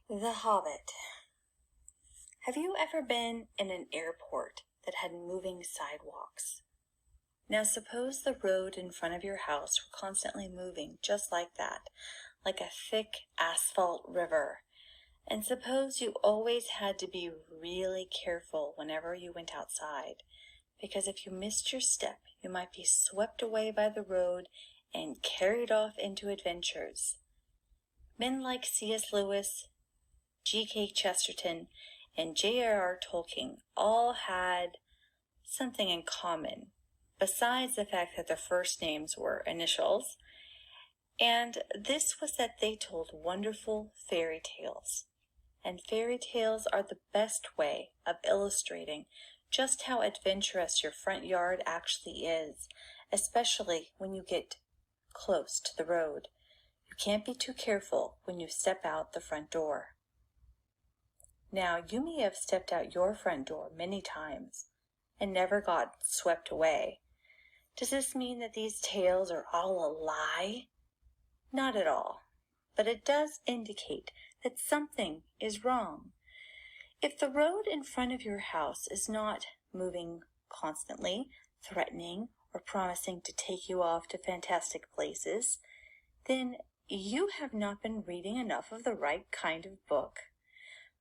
The Hobbit. Have you ever been in an airport that had moving sidewalks? Now suppose the road in front of your house were constantly moving just like that, like a thick asphalt river. And suppose you always had to be really careful whenever you went outside, because if you missed your step, you might be swept away by the road and carried off into adventures. Men like C.S. Lewis, G.K. Chesterton, and J.R.R. Tolkien all had something in common, besides the fact that their first names were initials, and this was that they told wonderful fairy tales. And fairy tales are the best way of illustrating just how adventurous your front yard actually is, especially when you get close to the road. You can't be too careful when you step out the front door. Now, you may have stepped out your front door many times and never got swept away. Does this mean that these tales are all a lie? Not at all, but it does indicate that something is wrong. If the road in front of your house is not moving constantly, threatening, or promising to take you off to fantastic places, then you have not been reading enough of the right kind of book.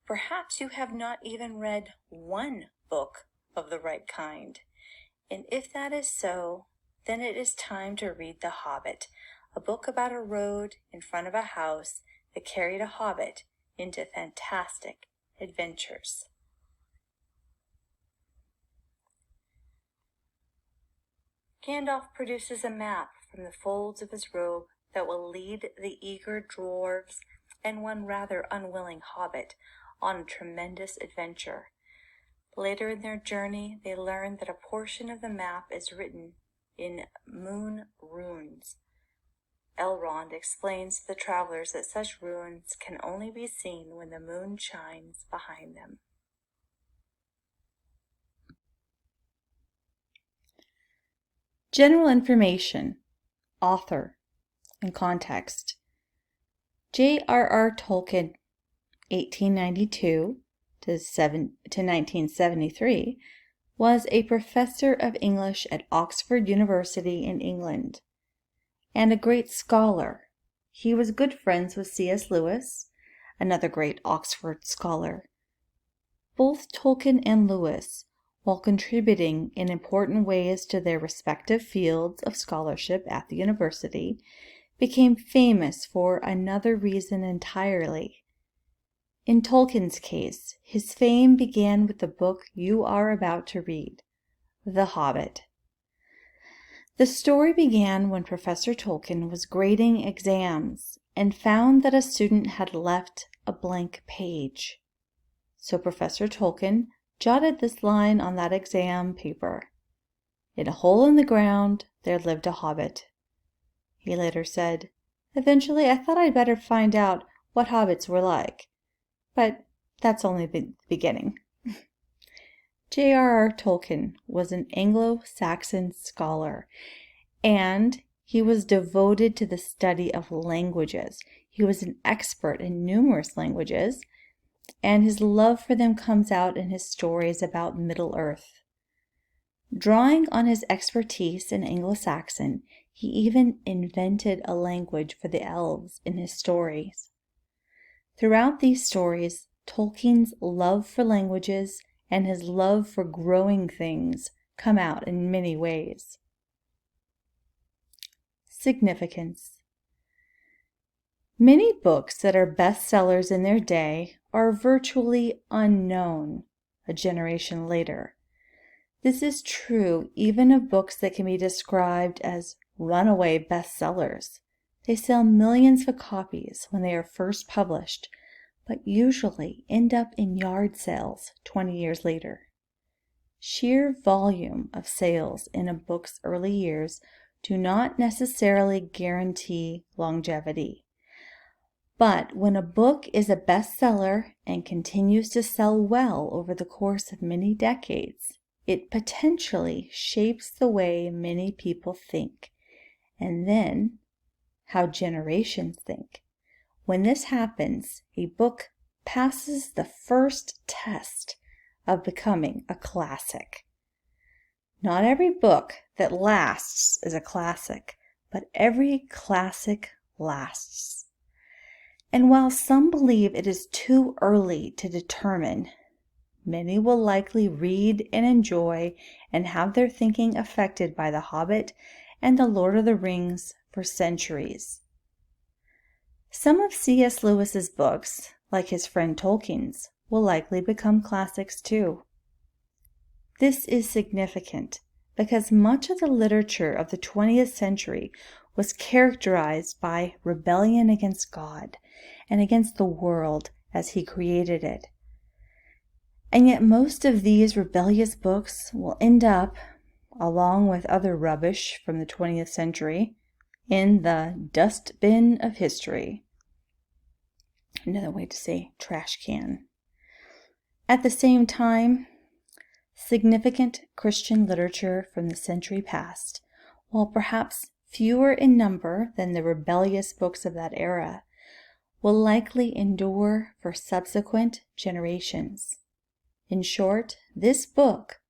Perhaps you have not even read one book of the right kind. And if that is so, then it is time to read The Hobbit, a book about a road in front of a house that carried a hobbit into fantastic adventures. Gandalf produces a map from the folds of his robe that will lead the eager dwarves and one rather unwilling hobbit on a tremendous adventure. Later in their journey, they learn that a portion of the map is written in moon runes. Elrond explains to the travelers that such runes can only be seen when the moon shines behind them. General information, author, and context. J.R.R. Tolkien, 1892 to 1973, was a professor of English at Oxford University in England, and a great scholar. He was good friends with C.S. Lewis, another great Oxford scholar. Both Tolkien and Lewis, while contributing in important ways to their respective fields of scholarship at the university, became famous for another reason entirely. In Tolkien's case, his fame began with the book you are about to read, The Hobbit. The story began when Professor Tolkien was grading exams and found that a student had left a blank page. So Professor Tolkien jotted this line on that exam paper: "In a hole in the ground there lived a hobbit." He later said, "Eventually I thought I'd better find out what hobbits were like. But that's only the beginning." J.R.R. Tolkien was an Anglo-Saxon scholar, and he was devoted to the study of languages. He was an expert in numerous languages, and his love for them comes out in his stories about Middle-earth. Drawing on his expertise in Anglo-Saxon, he even invented a language for the elves in his stories. Throughout these stories, Tolkien's love for languages and his love for growing things come out in many ways. Significance. Many books that are bestsellers in their day are virtually unknown a generation later. This is true even of books that can be described as runaway bestsellers. They sell millions of copies when they are first published, but usually end up in yard sales 20 years later. Sheer volume of sales in a book's early years do not necessarily guarantee longevity. But when a book is a bestseller and continues to sell well over the course of many decades, it potentially shapes the way many people think, and then how generations think. When this happens, a book passes the first test of becoming a classic. Not every book that lasts is a classic, but every classic lasts. And while some believe it is too early to determine, many will likely read and enjoy and have their thinking affected by The Hobbit and The Lord of the Rings for centuries. Some of C.S. Lewis's books, like his friend Tolkien's, will likely become classics too. This is significant because much of the literature of the 20th century was characterized by rebellion against God and against the world as he created it. And yet most of these rebellious books will end up, along with other rubbish from the 20th century, in the dustbin of history. Another way to say trash can. At the same time, significant Christian literature from the century past, while perhaps fewer in number than the rebellious books of that era, will likely endure for subsequent generations. In short, this book,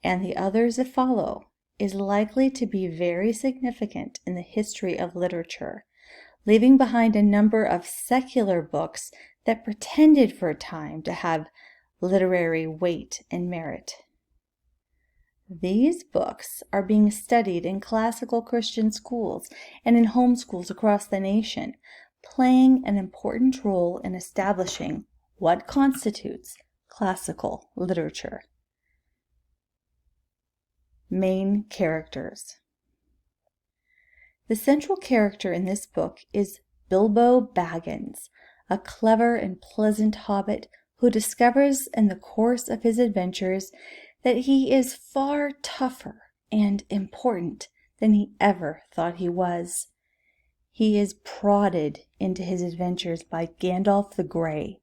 and the others that follow, is likely to be very significant in the history of literature, leaving behind a number of secular books that pretended for a time to have literary weight and merit. These books are being studied in classical Christian schools and in homeschools across the nation, playing an important role in establishing what constitutes classical literature. Main characters. The central character in this book is Bilbo Baggins, a clever and pleasant hobbit who discovers in the course of his adventures that he is far tougher and important than he ever thought he was. He is prodded into his adventures by Gandalf the Grey,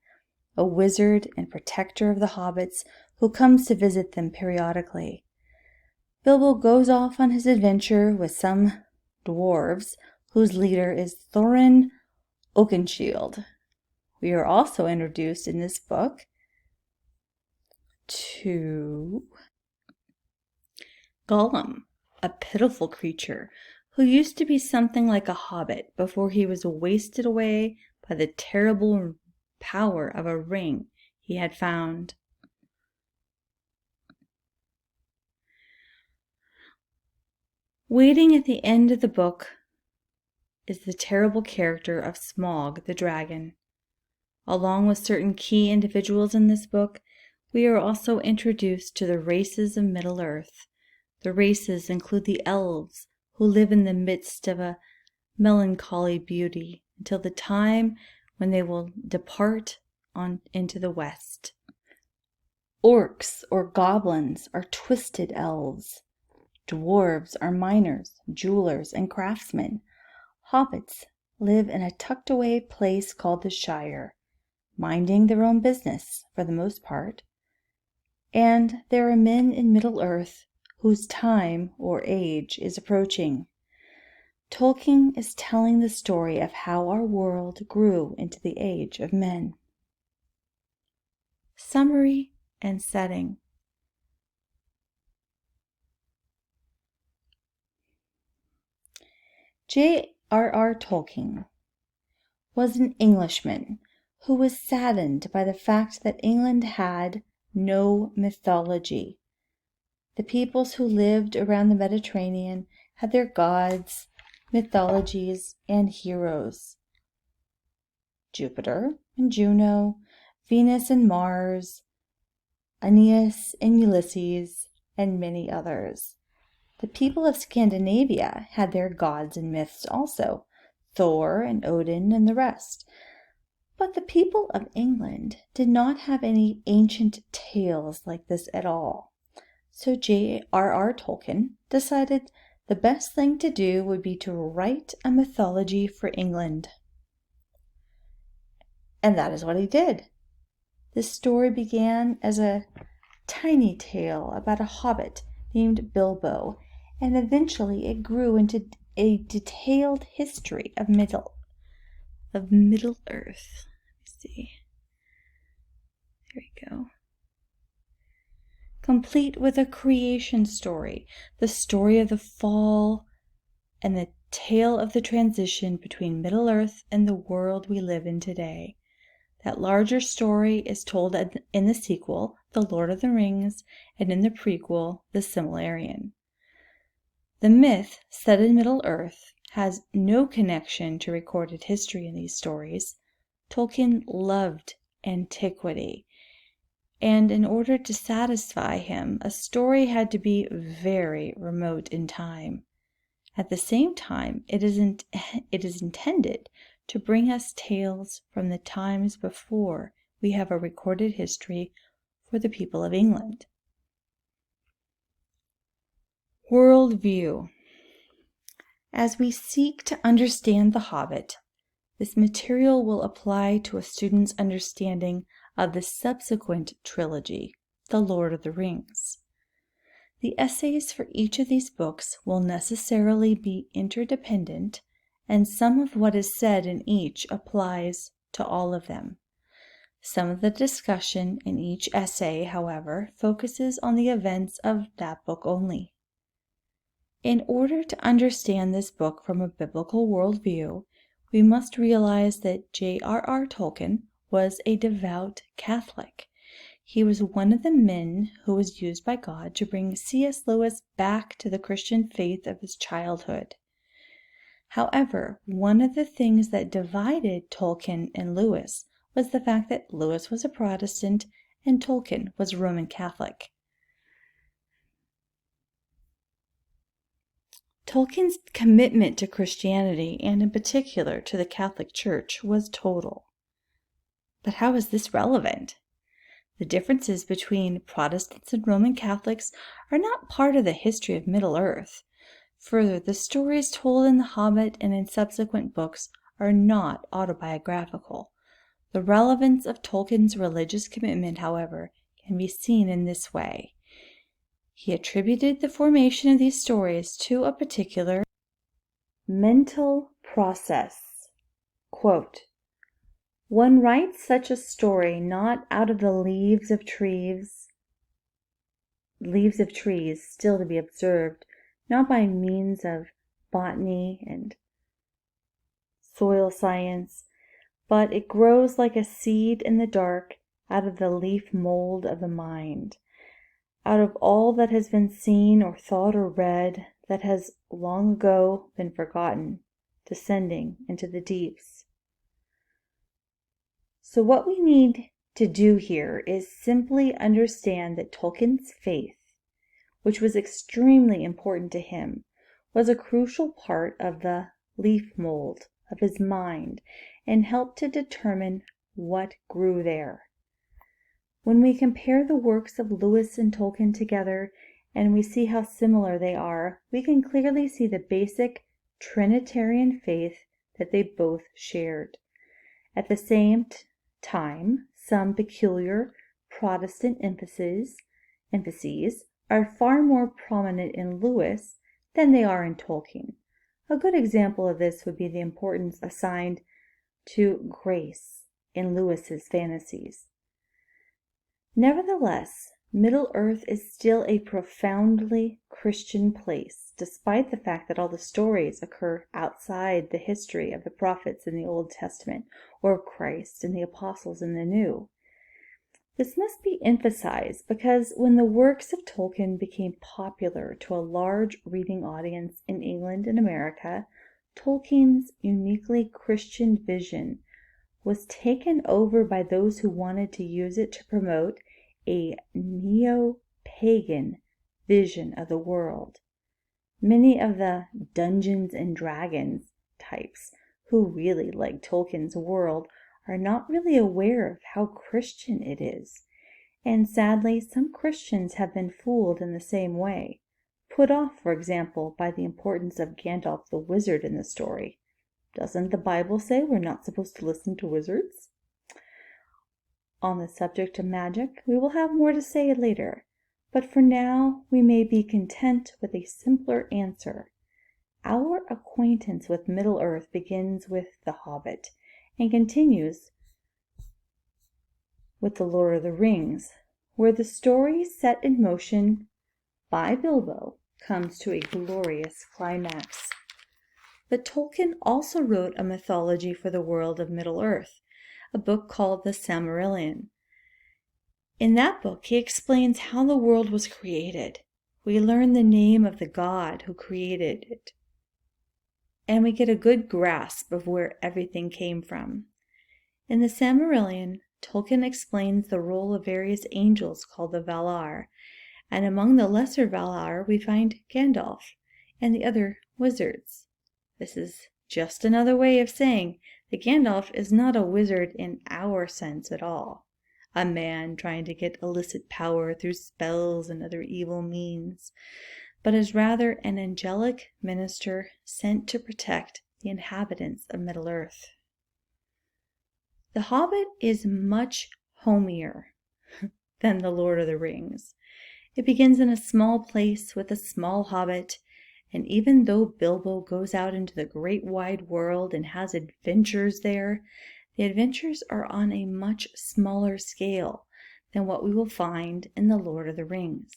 a wizard and protector of the hobbits who comes to visit them periodically. Bilbo goes off on his adventure with some dwarves whose leader is Thorin Oakenshield. We are also introduced in this book to Gollum, a pitiful creature who used to be something like a hobbit before he was wasted away by the terrible power of a ring he had found. Waiting at the end of the book is the terrible character of Smaug the dragon. Along with certain key individuals in this book, we are also introduced to the races of Middle-earth. The races include the elves, who live in the midst of a melancholy beauty until the time when they will depart on into the west. Orcs or goblins are twisted elves. Dwarves are miners, jewelers, and craftsmen. Hobbits live in a tucked-away place called the Shire, minding their own business for the most part. And there are men in Middle-earth whose time or age is approaching. Tolkien is telling the story of how our world grew into the age of men. Summary and setting. J.R.R. Tolkien was an Englishman who was saddened by the fact that England had no mythology. The peoples who lived around the Mediterranean had their gods, mythologies, and heroes. Jupiter and Juno, Venus and Mars, Aeneas and Ulysses, and many others. The people of Scandinavia had their gods and myths also, Thor and Odin and the rest. But the people of England did not have any ancient tales like this at all. So J.R.R. Tolkien decided the best thing to do would be to write a mythology for England. And that is what he did. This story began as a tiny tale about a hobbit named Bilbo, and eventually it grew into a detailed history of Middle-earth. Let me see. There we go. Complete with a creation story, the story of the fall, and the tale of the transition between Middle-earth and the world we live in today. That larger story is told in the sequel, The Lord of the Rings, and in the prequel, The Silmarillion. The myth set in Middle-earth has no connection to recorded history in these stories. Tolkien loved antiquity, and in order to satisfy him, a story had to be very remote in time. At the same time, it is intended to bring us tales from the times before we have a recorded history for the people of England. Worldview. As we seek to understand The Hobbit, this material will apply to a student's understanding of the subsequent trilogy, The Lord of the Rings. The essays for each of these books will necessarily be interdependent, and some of what is said in each applies to all of them. Some of the discussion in each essay, however, focuses on the events of that book only. In order to understand this book from a biblical worldview, we must realize that J.R.R. Tolkien was a devout Catholic. He was one of the men who was used by God to bring C.S. Lewis back to the Christian faith of his childhood. However, one of the things that divided Tolkien and Lewis was the fact that Lewis was a Protestant and Tolkien was a Roman Catholic. Tolkien's commitment to Christianity, and in particular to the Catholic Church, was total. But how is this relevant? The differences between Protestants and Roman Catholics are not part of the history of Middle-earth. Further, the stories told in The Hobbit and in subsequent books are not autobiographical. The relevance of Tolkien's religious commitment, however, can be seen in this way. He attributed the formation of these stories to a particular mental process. Quote, "One writes such a story not out of the leaves of trees still to be observed, not by means of botany and soil science, but it grows like a seed in the dark out of the leaf mold of the mind, out of all that has been seen or thought or read that has long ago been forgotten, descending into the deeps." So what we need to do here is simply understand that Tolkien's faith, which was extremely important to him, was a crucial part of the leaf mold of his mind and helped to determine what grew there. When we compare the works of Lewis and Tolkien together and we see how similar they are, we can clearly see the basic Trinitarian faith that they both shared. At the same time, some peculiar Protestant emphases are far more prominent in Lewis than they are in Tolkien. A good example of this would be the importance assigned to grace in Lewis's fantasies. Nevertheless, Middle-earth is still a profoundly Christian place, despite the fact that all the stories occur outside the history of the prophets in the Old Testament, or of Christ and the apostles in the New. This must be emphasized because when the works of Tolkien became popular to a large reading audience in England and America, Tolkien's uniquely Christian vision was taken over by those who wanted to use it to promote a neo-pagan vision of the world. Many of the Dungeons and Dragons types who really like Tolkien's world are not really aware of how Christian it is. And sadly, some Christians have been fooled in the same way, put off, for example, by the importance of Gandalf the wizard in the story. Doesn't the Bible say we're not supposed to listen to wizards? On the subject of magic, we will have more to say later, but for now we may be content with a simpler answer. Our acquaintance with Middle-earth begins with The Hobbit and continues with The Lord of the Rings, where the story set in motion by Bilbo comes to a glorious climax. But Tolkien also wrote a mythology for the world of Middle-earth, a book called The Silmarillion. In that book, he explains how the world was created. We learn the name of the god who created it, and we get a good grasp of where everything came from. In the Silmarillion, Tolkien explains the role of various angels called the Valar, and among the lesser Valar we find Gandalf and the other wizards. This is just another way of saying that Gandalf is not a wizard in our sense at all, a man trying to get illicit power through spells and other evil means, but is rather an angelic minister sent to protect the inhabitants of Middle-earth. The Hobbit is much homier than The Lord of the Rings. It begins in a small place with a small hobbit, and even though Bilbo goes out into the great wide world and has adventures there, the adventures are on a much smaller scale than what we will find in The Lord of the Rings.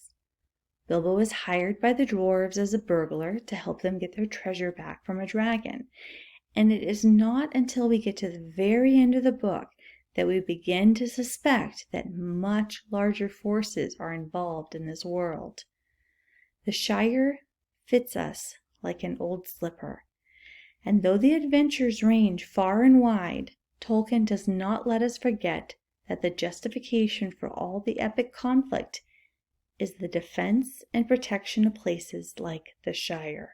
Bilbo is hired by the dwarves as a burglar to help them get their treasure back from a dragon, and it is not until we get to the very end of the book that we begin to suspect that much larger forces are involved in this world. The Shire fits us like an old slipper, and though the adventures range far and wide, Tolkien does not let us forget that the justification for all the epic conflict is the defense and protection of places like the Shire.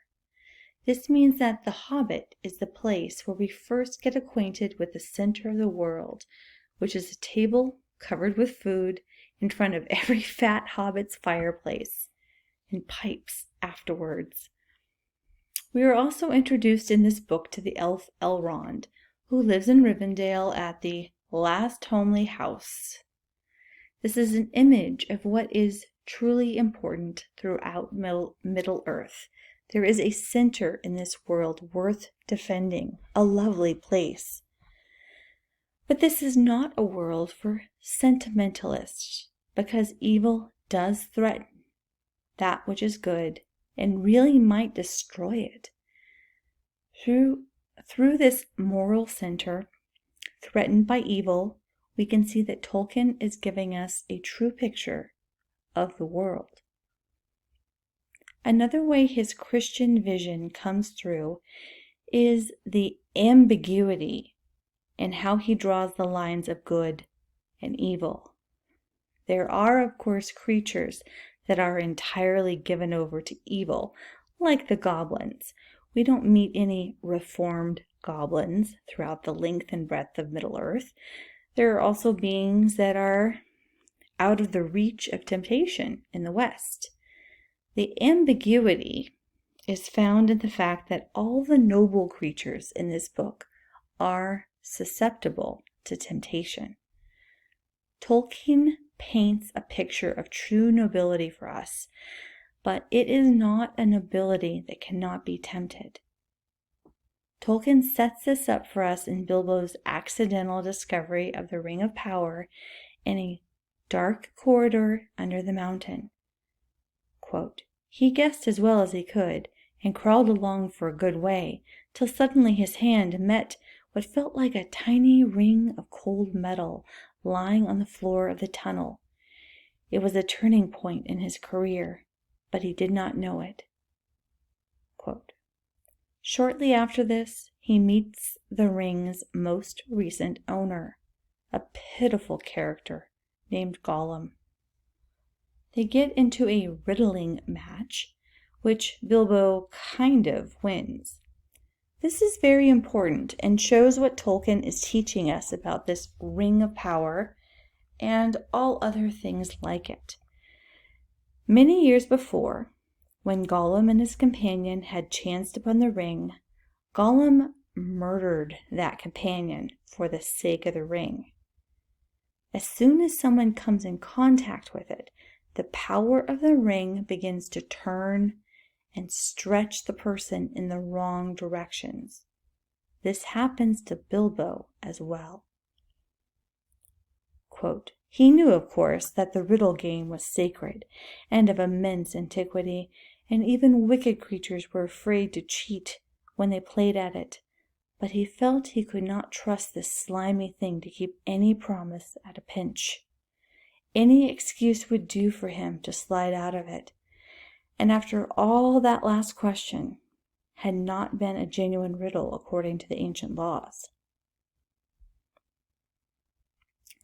This means that The Hobbit is the place where we first get acquainted with the center of the world, which is a table covered with food in front of every fat hobbit's fireplace, and pipes afterwards. We are also introduced in this book to the elf Elrond, who lives in Rivendell at the last homely house. This is an image of what is truly important throughout Middle-earth. There is a center in this world worth defending, a lovely place. But this is not a world for sentimentalists, because evil does threaten that which is good and really might destroy it. Through this moral center, threatened by evil, we can see that Tolkien is giving us a true picture of the world. Another way his Christian vision comes through is the ambiguity in how he draws the lines of good and evil. There are, of course, creatures that are entirely given over to evil, like the goblins. We don't meet any reformed goblins throughout the length and breadth of Middle-earth. There are also beings that are out of the reach of temptation in the West. The ambiguity is found in the fact that all the noble creatures in this book are susceptible to temptation. Tolkien paints a picture of true nobility for us, but it is not a nobility that cannot be tempted. Tolkien sets this up for us in Bilbo's accidental discovery of the Ring of Power in a dark corridor under the mountain. Quote, "He guessed as well as he could, and crawled along for a good way, till suddenly his hand met what felt like a tiny ring of cold metal lying on the floor of the tunnel. It was a turning point in his career, but he did not know it." Quote. Shortly after this, he meets the ring's most recent owner, a pitiful character named Gollum. They get into a riddling match, which Bilbo kind of wins. This is very important and shows what Tolkien is teaching us about this Ring of Power and all other things like it. Many years before, when Gollum and his companion had chanced upon the ring, Gollum murdered that companion for the sake of the ring. As soon as someone comes in contact with it, the power of the ring begins to turn and stretch the person in the wrong directions. This happens to Bilbo as well. Quote, He knew, of course, that the riddle game was sacred and of immense antiquity, and even wicked creatures were afraid to cheat when they played at it. But he felt he could not trust this slimy thing to keep any promise at a pinch. Any excuse would do for him to slide out of it. And after all, that last question had not been a genuine riddle according to the ancient laws.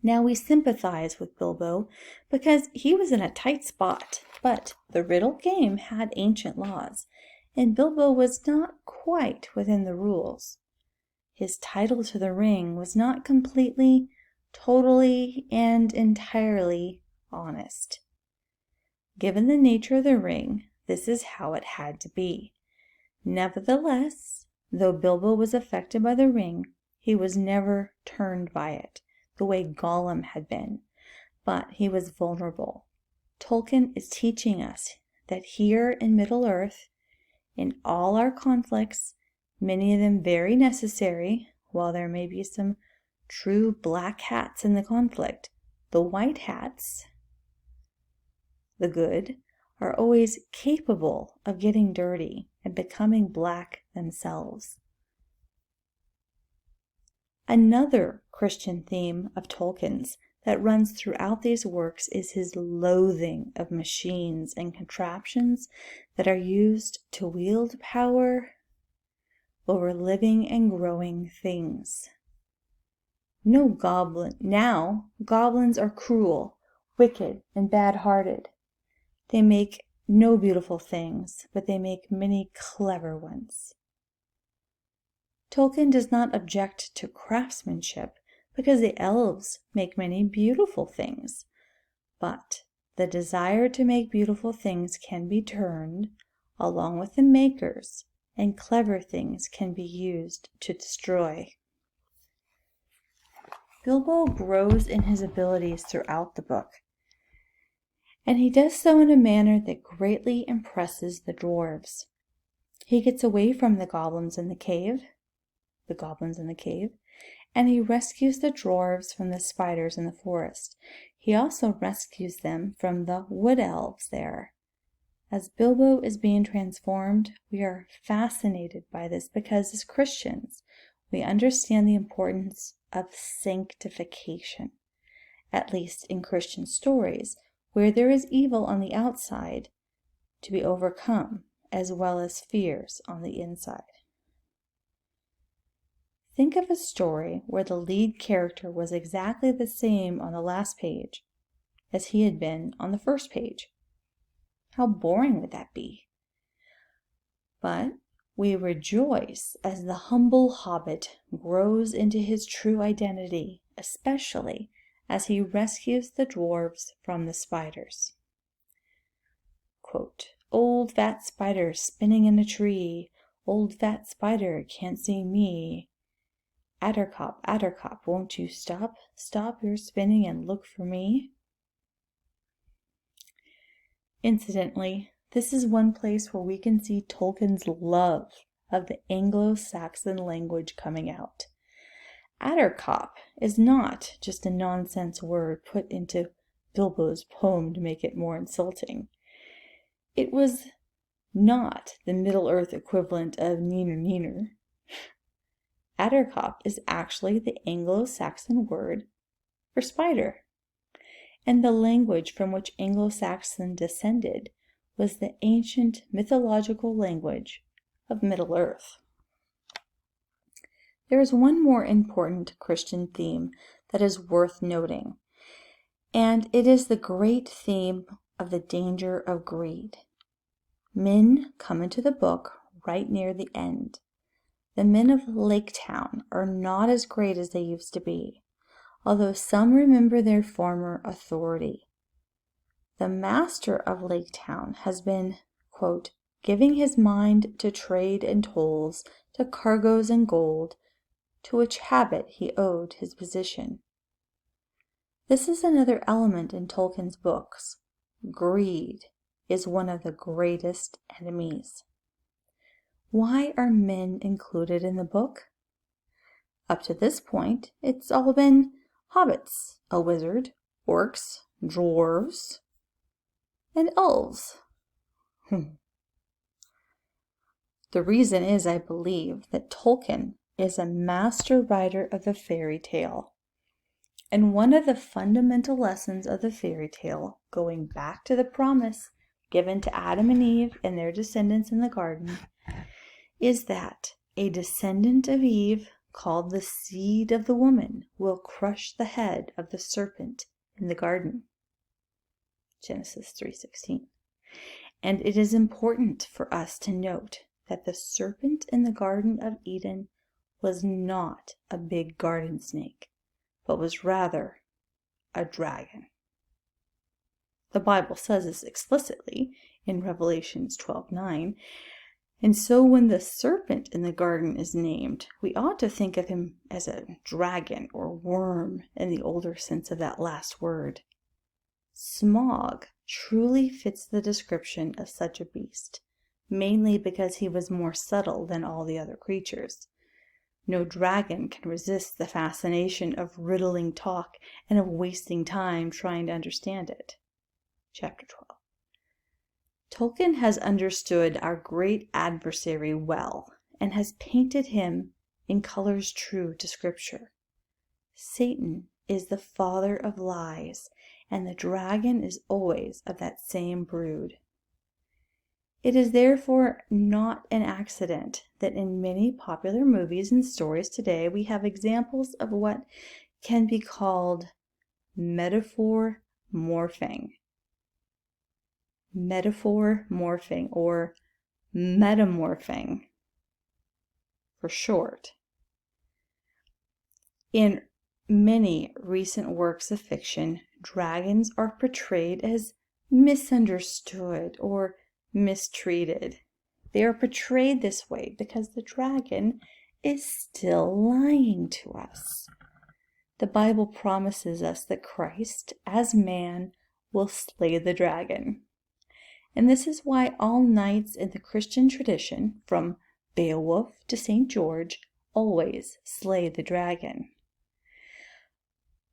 Now we sympathize with Bilbo because he was in a tight spot, but the riddle game had ancient laws, and Bilbo was not quite within the rules. His title to the ring was not completely, totally, and entirely honest. Given the nature of the ring, this is how it had to be. Nevertheless, though Bilbo was affected by the ring, he was never turned by it, the way Gollum had been, but he was vulnerable. Tolkien is teaching us that here in Middle-earth, in all our conflicts, many of them very necessary, while there may be some true black hats in the conflict, the white hats, the good, are always capable of getting dirty and becoming black themselves. Another Christian theme of Tolkien's that runs throughout these works is his loathing of machines and contraptions that are used to wield power over living and growing things. Now, goblins are cruel, wicked, and bad-hearted. They make no beautiful things, but they make many clever ones. Tolkien does not object to craftsmanship because the elves make many beautiful things, but the desire to make beautiful things can be turned, along with the makers, and clever things can be used to destroy. Bilbo grows in his abilities throughout the book, and he does so in a manner that greatly impresses the dwarves. He gets away from the goblins in the cave, and he rescues the dwarves from the spiders in the forest. He also rescues them from the wood elves there. As Bilbo is being transformed, we are fascinated by this because as Christians, we understand the importance of sanctification, at least in Christian stories, where there is evil on the outside to be overcome, as well as fears on the inside. Think of a story where the lead character was exactly the same on the last page as he had been on the first page. How boring would that be? But we rejoice as the humble hobbit grows into his true identity, especially as he rescues the dwarves from the spiders. Quote, "Old fat spider spinning in a tree, old fat spider can't see me. Attercop, won't you stop your spinning and look for me?" Incidentally, this is one place where we can see Tolkien's love of the Anglo-Saxon language coming out. Attercop is not just a nonsense word put into Bilbo's poem to make it more insulting. It was not the Middle-earth equivalent of neener. Attercop is actually the Anglo-Saxon word for spider, and the language from which Anglo-Saxon descended was the ancient mythological language of Middle-earth. There is one more important Christian theme that is worth noting, and it is the great theme of the danger of greed. Men come into the book right near the end. The men of Lake Town are not as great as they used to be, although some remember their former authority. The master of Lake Town has been, quote, "giving his mind to trade and tolls, to cargoes and gold, to which habit he owed his position." This is another element in Tolkien's books. Greed is one of the greatest enemies. Why are men included in the book? Up to this point, it's all been hobbits, a wizard, orcs, dwarves, and elves. The reason is, I believe, that Tolkien is a master writer of the fairy tale. And one of the fundamental lessons of the fairy tale, going back to the promise given to Adam and Eve and their descendants in the garden, is that a descendant of Eve, called the seed of the woman, will crush the head of the serpent in the garden. Genesis 3:16. And it is important for us to note that the serpent in the Garden of Eden was not a big garden snake, but was rather a dragon. The Bible says this explicitly in Revelations 12:9. And so when the serpent in the garden is named, we ought to think of him as a dragon or worm in the older sense of that last word. Smaug truly fits the description of such a beast, mainly because he was more subtle than all the other creatures. No dragon can resist the fascination of riddling talk and of wasting time trying to understand it. Chapter 12. Tolkien has understood our great adversary well and has painted him in colors true to Scripture. Satan is the father of lies, and the dragon is always of that same brood. It is therefore not an accident that in many popular movies and stories today we have examples of what can be called metaphor morphing. Metaphor morphing, or metamorphing for short. In many recent works of fiction, dragons are portrayed as misunderstood or mistreated. They are portrayed this way because the dragon is still lying to us. The Bible promises us that Christ, as man, will slay the dragon. And this is why all knights in the Christian tradition, from Beowulf to St. George, always slay the dragon.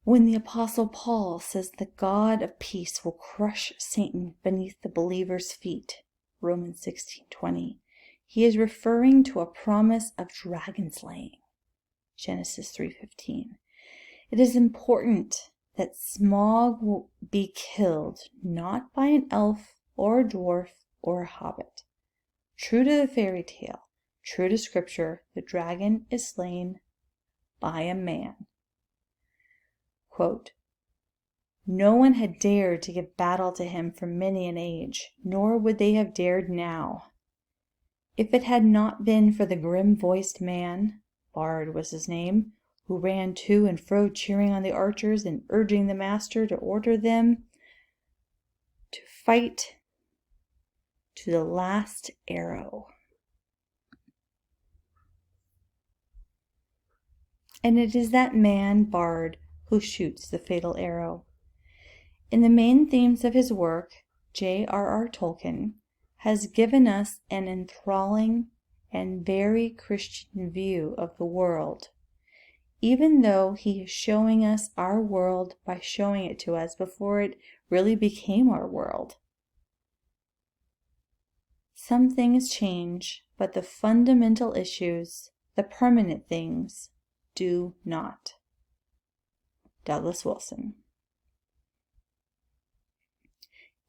When the Apostle Paul says the God of peace will crush Satan beneath the believer's feet, Romans 16:20, he is referring to a promise of dragon slaying, Genesis 3:15. It is important that Smaug will be killed not by an elf or a dwarf or a hobbit. True to the fairy tale, true to Scripture, the dragon is slain by a man. Quote, "No one had dared to give battle to him for many an age, nor would they have dared now. If it had not been for the grim-voiced man, Bard was his name, who ran to and fro cheering on the archers and urging the master to order them to fight to the last arrow." And it is that man, Bard, who shoots the fatal arrow. In the main themes of his work, J.R.R. Tolkien has given us an enthralling and very Christian view of the world, even though he is showing us our world by showing it to us before it really became our world. Some things change, but the fundamental issues, the permanent things, do not. Douglas Wilson.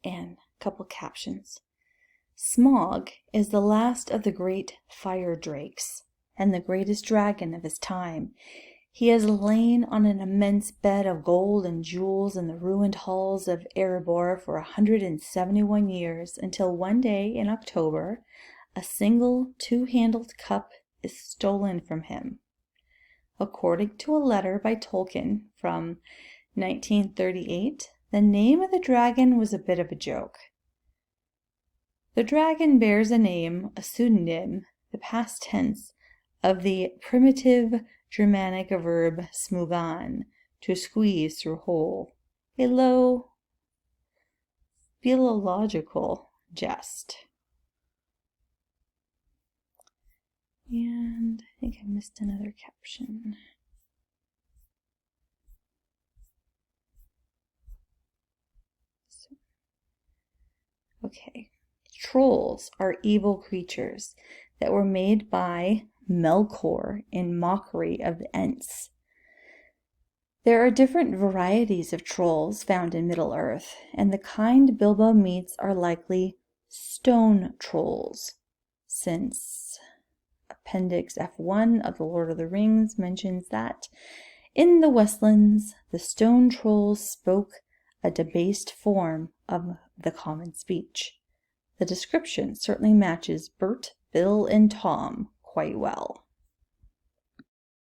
And a couple captions. Smaug is the last of the great fire drakes and the greatest dragon of his time. He has lain on an immense bed of gold and jewels in the ruined halls of Erebor for 171 years, until one day in October, a single two-handled cup is stolen from him. According to a letter by Tolkien from 1938, the name of the dragon was a bit of a joke. The dragon bears a name, a pseudonym, the past tense, of the primitive Germanic verb smugan, to squeeze through hole, a low philological jest. And I think I missed another caption. Okay. Trolls are evil creatures that were made by Melkor in mockery of the Ents. There are different varieties of trolls found in Middle-earth, and the kind Bilbo meets are likely stone trolls, since Appendix F1 of The Lord of the Rings mentions that in the Westlands, the stone trolls spoke a debased form of the common speech. The description certainly matches Bert, Bill, and Tom quite well.